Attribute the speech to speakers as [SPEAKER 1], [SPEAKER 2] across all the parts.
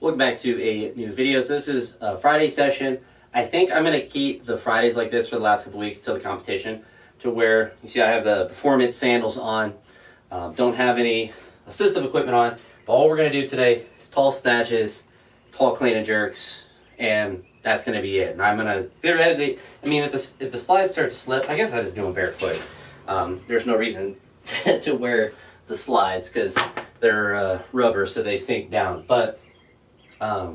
[SPEAKER 1] Welcome back to a new video. So this is a Friday session. I think I'm going to keep the Fridays like this for the last couple weeks till the competition, to where you see I have the performance sandals on, don't have any assistive equipment on, but all we're going to do today is tall snatches, tall clean and jerks, and that's going to be it. And I'm going to theoretically, if the slides start to slip, I guess I just do them barefoot. There's no reason to wear the slides because they're rubber, so they sink down. But I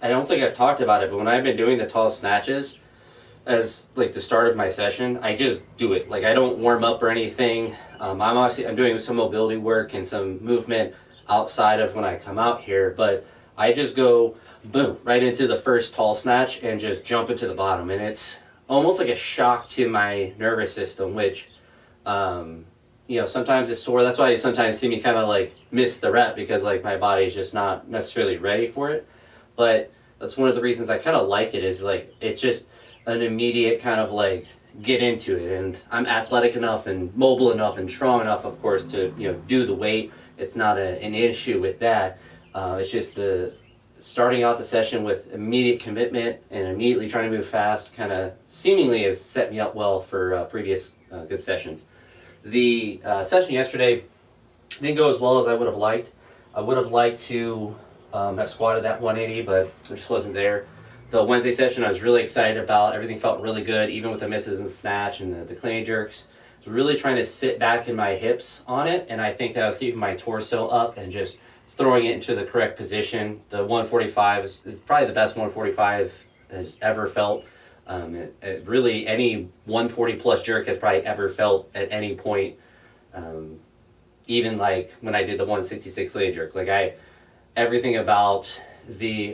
[SPEAKER 1] don't think I've talked about it, but when I've been doing the tall snatches as like the start of my session, I just do it. Like, I don't warm up or anything. I'm doing some mobility work and some movement outside of when I come out here, but I just go boom right into the first tall snatch and just jump into the bottom, and it's almost like a shock to my nervous system, which sometimes it's sore. That's why you sometimes see me kind of like miss the rep, because like my body's just not necessarily ready for it. But that's one of the reasons I kind of like it, is like it's just an immediate kind of like get into it. And I'm athletic enough and mobile enough and strong enough, of course, to do the weight. It's not an issue with that. It's just the starting out the session with immediate commitment and immediately trying to move fast kind of seemingly has set me up well for previous good sessions. The session yesterday didn't go as well as I would have liked. I would have liked to have squatted that 180, but it just wasn't there. The Wednesday session I was really excited about. Everything felt really good, even with the misses and snatch and the clean jerks. I was really trying to sit back in my hips on it, and I think that I was keeping my torso up and just throwing it into the correct position. The 145 is probably the best 145 has ever felt. Really, any 140 plus jerk has probably ever felt at any point. Even like when I did the 166 leg jerk, everything about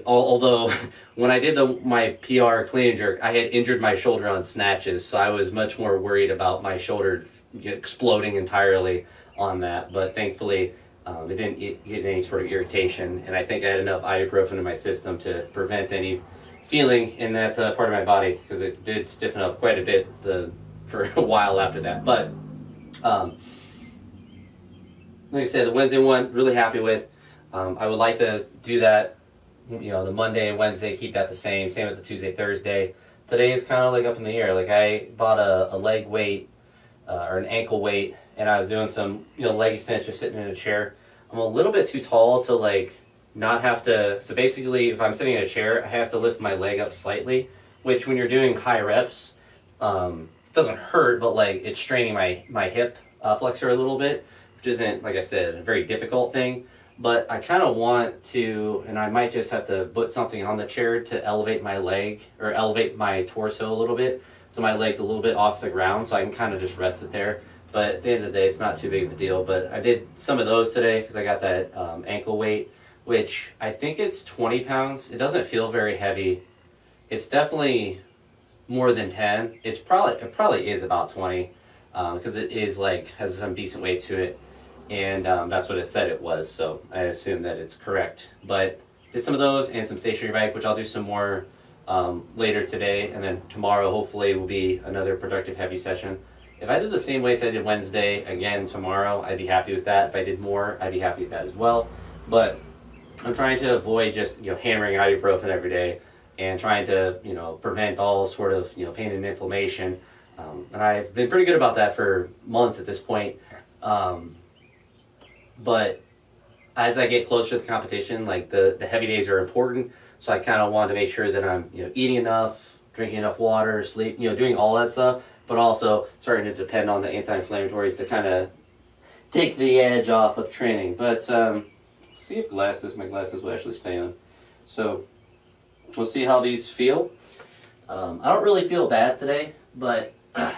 [SPEAKER 1] although when I did my PR clean and jerk, I had injured my shoulder on snatches, so I was much more worried about my shoulder exploding entirely on that. But thankfully, it didn't get any sort of irritation, and I think I had enough ibuprofen in my system to prevent any feeling in that part of my body, because it did stiffen up quite a bit for a while after that. But like I said, the Wednesday one, really happy with. I would like to do that, the Monday and Wednesday, keep that the same with the Tuesday, Thursday. Today is kind of like up in the air. Like, I bought a leg weight or an ankle weight, and I was doing some leg extensions sitting in a chair. I'm a little bit too tall to not have to, so basically if I'm sitting in a chair, I have to lift my leg up slightly, which when you're doing high reps, doesn't hurt, but it's straining my hip flexor a little bit, which isn't, like I said, a very difficult thing. But I kind of want to, and I might just have to put something on the chair to elevate my leg, or elevate my torso a little bit, so my leg's a little bit off the ground, so I can kind of just rest it there. But at the end of the day, it's not too big of a deal. But I did some of those today because I got that ankle weight, which I think it's 20 pounds. It doesn't feel very heavy. It's definitely more than 10. It probably is about 20, because it is has some decent weight to it, and that's what it said it was. So I assume that it's correct. But did some of those and some stationary bike, which I'll do some more later today, and then tomorrow hopefully will be another productive heavy session. If I did the same weights I did Wednesday again tomorrow, I'd be happy with that. If I did more, I'd be happy with that as well. But I'm trying to avoid just hammering ibuprofen every day, and trying to prevent all sort of pain and inflammation. And I've been pretty good about that for months at this point. But as I get closer to the competition, the heavy days are important. So I kind of want to make sure that I'm eating enough, drinking enough water, sleep, doing all that stuff, but also starting to depend on the anti-inflammatories to kind of take the edge off of training. But see if my glasses will actually stay on. So we'll see how these feel. I don't really feel bad today, but I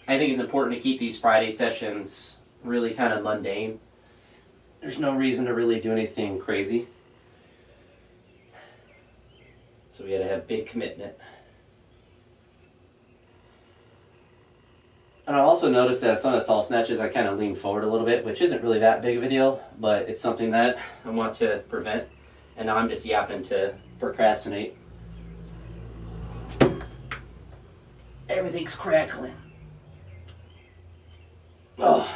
[SPEAKER 1] think it's important to keep these Friday sessions really kind of mundane. There's no reason to really do anything crazy. So we gotta have big commitment. And I also noticed that some of the tall snatches I kind of lean forward a little bit, which isn't really that big of a deal, but it's something that I want to prevent. And now I'm just yapping to procrastinate. Everything's crackling. Oh.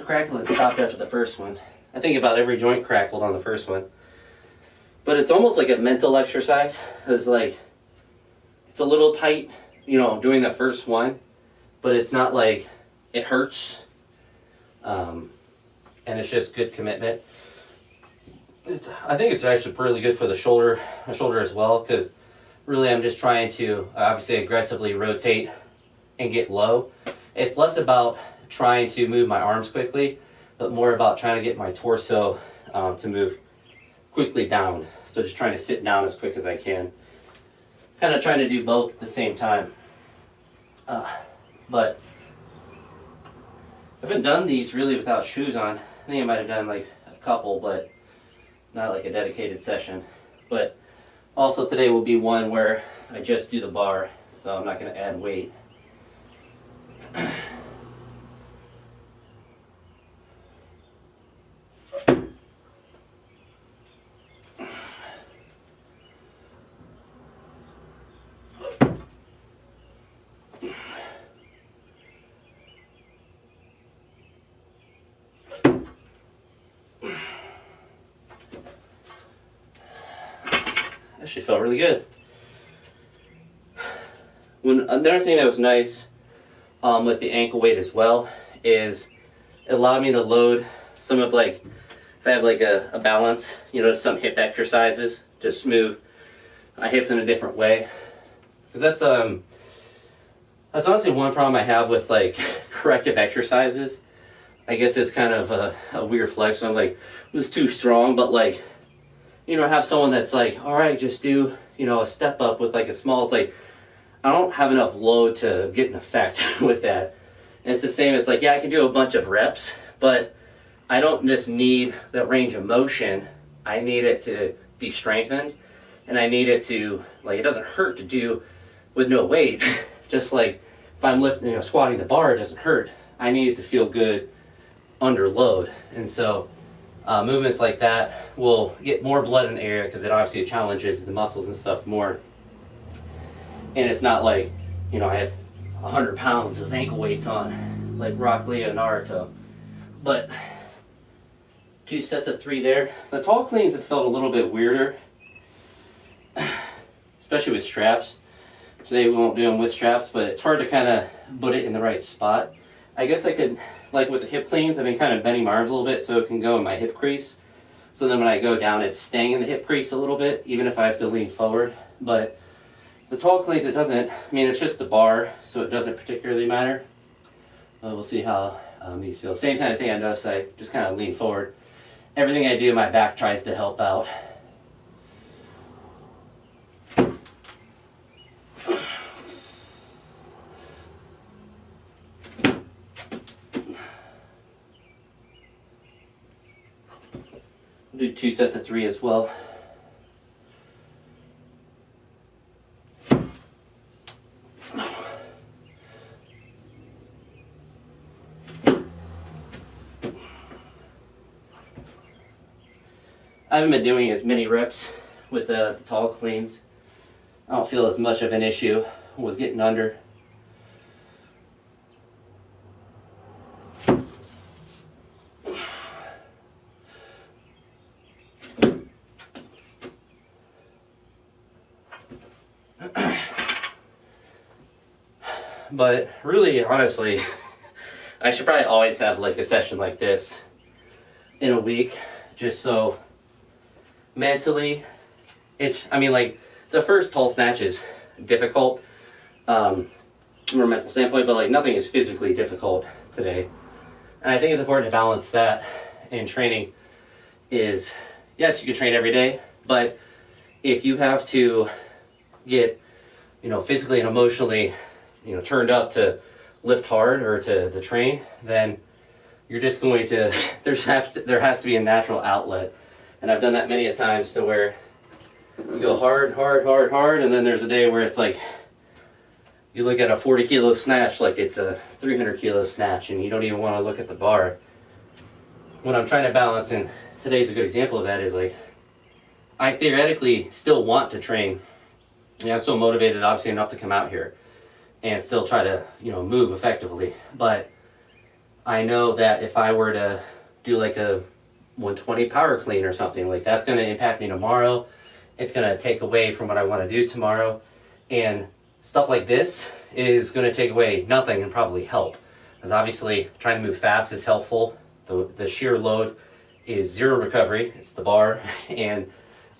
[SPEAKER 1] crackling stopped after the first one. I think about every joint crackled on the first one. But it's almost like a mental exercise. It's like, it's a little tight, you know, doing the first one, but it's not like it hurts. And it's just good commitment. I think it's actually really good for the shoulder as well, because really I'm just trying to obviously aggressively rotate and get low. It's less about trying to move my arms quickly, but more about trying to get my torso to move quickly down. So just trying to sit down as quick as I can. Kind of trying to do both at the same time. But I haven't done these really without shoes on. I think I might have done like a couple, but not like a dedicated session. But also today will be one where I just do the bar, so I'm not going to add weight. Actually felt really good. Another thing that was nice with the ankle weight as well is it allowed me to load some of, like, if I have like a balance, you know, some hip exercises to smooth my hips in a different way. Because that's honestly one problem I have with like corrective exercises. I guess it's kind of a weird flex. I'm like, this is too strong, but like, you know, have someone that's like, all right, just do, you know, a step up with like a small, it's like, I don't have enough load to get an effect with that. And it's the same, it's like, yeah, I can do a bunch of reps, but I don't just need the range of motion. I need it to be strengthened, and I need it to, like, it doesn't hurt to do with no weight. Just like if I'm lifting, you know, squatting the bar, it doesn't hurt. I need it to feel good under load. And so movements like that will get more blood in the area, because it obviously challenges the muscles and stuff more. And it's not like, you know, I have 100 pounds of ankle weights on like Rock Lee and Naruto. But 2 sets of 3 there. The tall cleans have felt a little bit weirder, especially with straps. Today we won't do them with straps, but it's hard to kind of put it in the right spot. I guess I could, like with the hip cleans, I've been kind of bending my arms a little bit so it can go in my hip crease. So then when I go down, it's staying in the hip crease a little bit, even if I have to lean forward. But the tall cleans, it doesn't, I mean, it's just the bar, so it doesn't particularly matter. We'll see how these feel. Same kind of thing I notice, I just kind of lean forward. Everything I do, my back tries to help out. Do 2 sets of 3 as well. I haven't been doing as many reps with the tall cleans. I don't feel as much of an issue with getting under. But really, honestly, I should probably always have like a session like this in a week, just so mentally, it's, I mean, like the first tall snatch is difficult from a mental standpoint, but like nothing is physically difficult today. And I think it's important to balance that in training. Is, yes, you can train every day, but if you have to get, you know, physically and emotionally, you know, turned up to lift hard or to train, then you're just going to, there has to be a natural outlet. And I've done that many a times to where you go hard, and then there's a day where it's like, you look at a 40 kilo snatch like it's a 300 kilo snatch, and you don't even want to look at the bar. What I'm trying to balance, and today's a good example of that, is like, I theoretically still want to train. Yeah, I'm still motivated, obviously, enough to come out here and still try to, you know, move effectively. But I know that if I were to do like a 120 power clean or something, like that's going to impact me tomorrow. It's going to take away from what I want to do tomorrow. And stuff like this is going to take away nothing and probably help. Because obviously trying to move fast is helpful. The sheer load is zero recovery. It's the bar and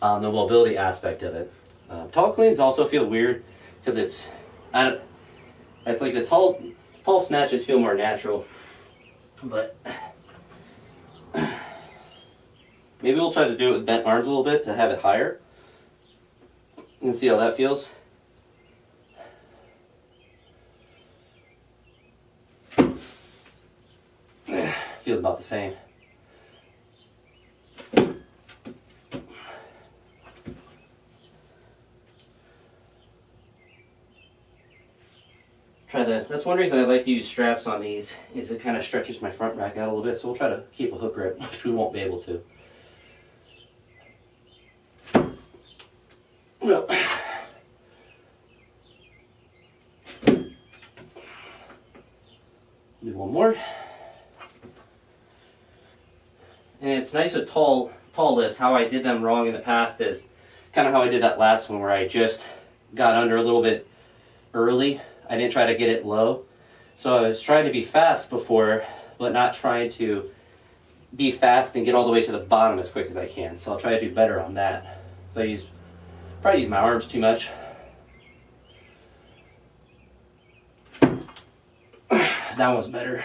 [SPEAKER 1] the mobility aspect of it. Tall cleans also feel weird because it's like the tall snatches feel more natural. But maybe we'll try to do it with bent arms a little bit to have it higher and see how that feels. Feels about the same. That's one reason I like to use straps on these, is it kind of stretches my front rack out a little bit, so we'll try to keep a hook grip, which we won't be able to. Well, do one more. And it's nice with tall lifts. How I did them wrong in the past is kind of how I did that last one, where I just got under a little bit early. I didn't try to get it low. So I was trying to be fast before, but not trying to be fast and get all the way to the bottom as quick as I can. So I'll try to do better on that. So I probably use my arms too much. That one's better.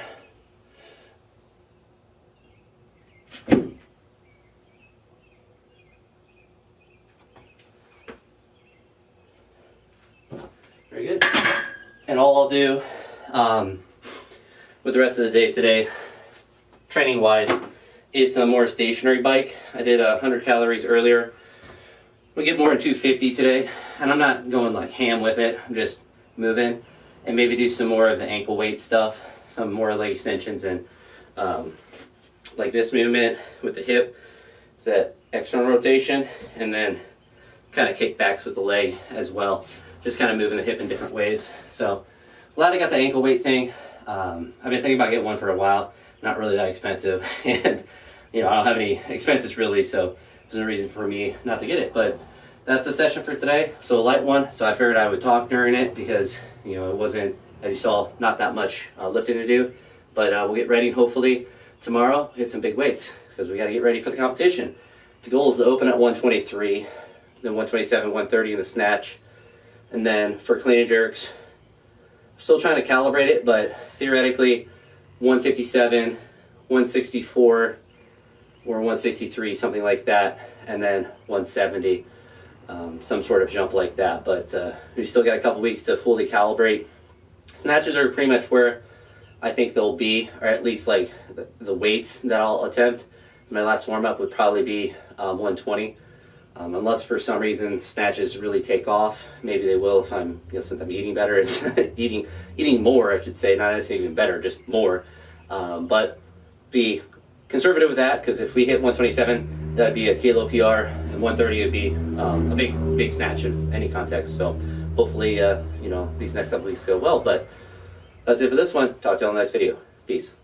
[SPEAKER 1] Very good. And all I'll do with the rest of the day today, training wise, is some more stationary bike. I did 100 calories earlier. We get more than 250 today, and I'm not going like ham with it. I'm just moving, and maybe do some more of the ankle weight stuff, some more leg extensions, and like this movement with the hip. It's that external rotation, and then kind of kickbacks with the leg as well. Just kind of moving the hip in different ways. So glad I got the ankle weight thing. I've been thinking about getting one for a while. Not really that expensive, and I don't have any expenses really, so there's no reason for me not to get it. But that's the session for today. So a light one. So I figured I would talk during it because it wasn't, as you saw, not that much lifting to do. But we'll get ready, and hopefully tomorrow hit some big weights because we got to get ready for the competition. The goal is to open at 123, then 127, 130 in the snatch. And then for clean and jerks, still trying to calibrate it, but theoretically 157, 164, or 163, something like that, and then 170, some sort of jump like that. But we still got a couple weeks to fully calibrate. Snatches are pretty much where I think they'll be, or at least like the weights that I'll attempt. My last warm-up would probably be 120. Unless for some reason snatches really take off. Maybe they will if since I'm eating better, it's eating more, I should say, not anything even better, just more. But be conservative with that, because if we hit 127, that'd be a kilo PR, and 130 would be a big snatch in any context. So hopefully, these next couple weeks go well. But that's it for this one. Talk to you all in the next video. Peace.